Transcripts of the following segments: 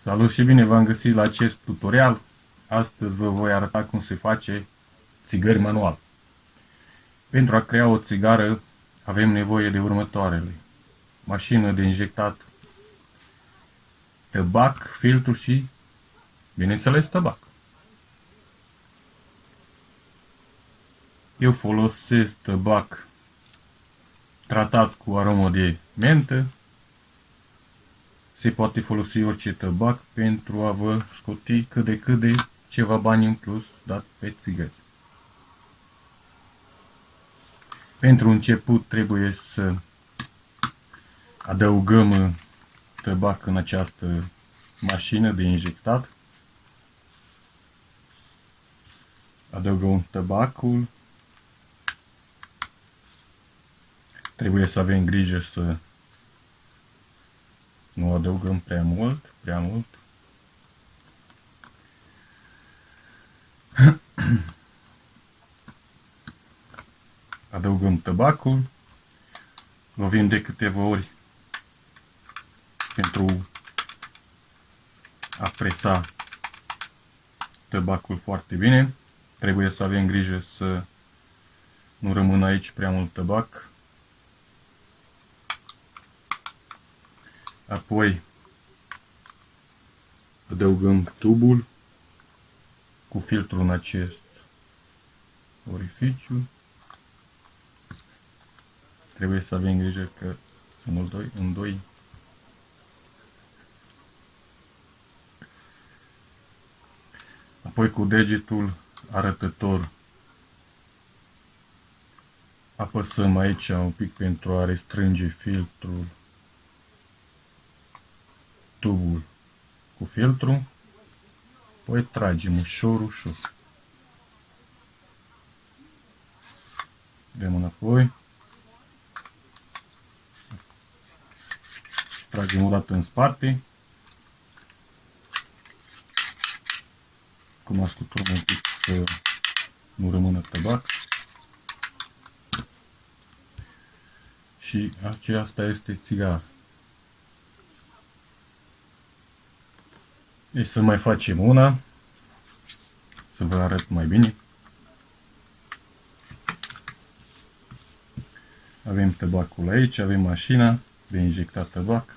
Salut și bine v-am găsit la acest tutorial. Astăzi vă voi arăta cum se face țigări manual. Pentru a crea o țigară avem nevoie de următoarele: mașină de injectat, tabac, filtru și, bineînțeles, tabac. Eu folosesc tabac tratat cu aromă de mentă. Se poate folosi orice tabac pentru a vă scoti cât de ceva bani în plus dat pe țigări. Pentru început trebuie să adăugăm tabac în această mașină de injectat. Adăugăm tabacul. Trebuie să avem grijă să nu adăugăm prea mult. Adăugăm tabacul. Lovim de câteva ori pentru a presa tabacul foarte bine. Trebuie să avem grijă să nu rămână aici prea mult tabac. Apoi adăugăm tubul cu filtrul în acest orificiu. Trebuie să avem grijă că sunt în doi. Apoi cu degetul arătător apăsăm aici un pic pentru a restrânge filtrul, tubul cu filtru. Apoi tragem ușor. Dăm înapoi. Tragem o dată în spate. Cum ascultăm un pic să nu rămână tabac. Și aceasta este țigară. Deci să mai facem una, să vă arăt mai bine. Avem tabacul aici, avem mașina de injectat tabac.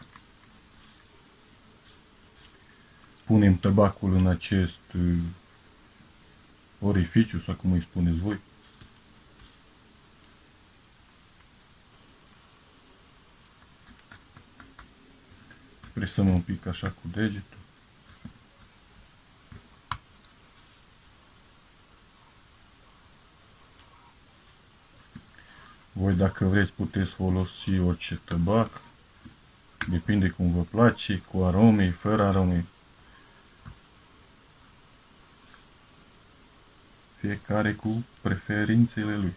Punem tabacul în acest orificiu, sau cum îi spuneți voi. Presăm un pic așa cu degetul. Voi, dacă vreți, puteți folosi orice tabac. Depinde cum vă place, cu arome, fără arome. Fiecare cu preferințele lui.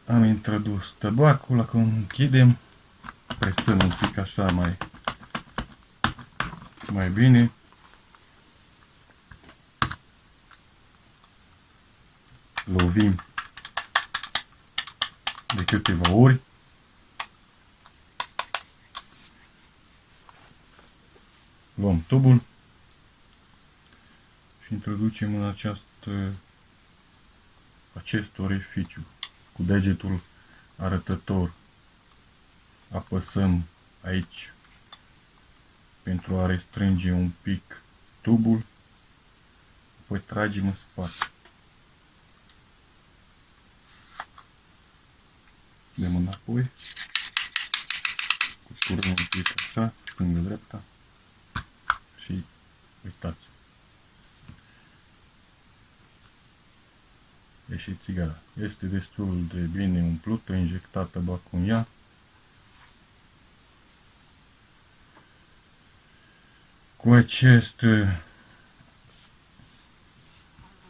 Am introdus tabacul, acum închidem. Presăm un pic așa mai bine. Lovim de câteva ori. Luăm tubul și introducem în acest orificiu. Cu degetul arătător apăsăm aici pentru a restrânge un pic tubul, apoi tragem în spate. Dăm înapoi, scurturăm un pic așa, stângă-dreapta și uitați. Ieși țigara. Este destul de bine umplută, injectat tabacul în ea. Cu acest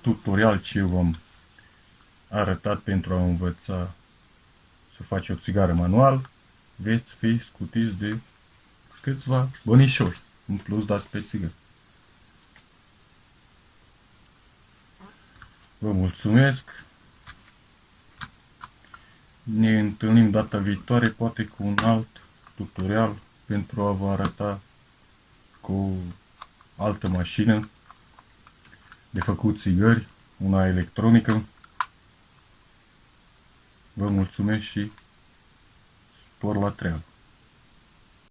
tutorial ce v-am arătat pentru a învăța să faci o țigară manual, veți fi scutiți de câțiva bănișori în plus dați pe țigări. Vă mulțumesc! Ne întâlnim data viitoare, poate cu un alt tutorial pentru a vă arăta cu altă mașină de făcut țigări, una electronică. Vă mulțumesc și spor la treabă!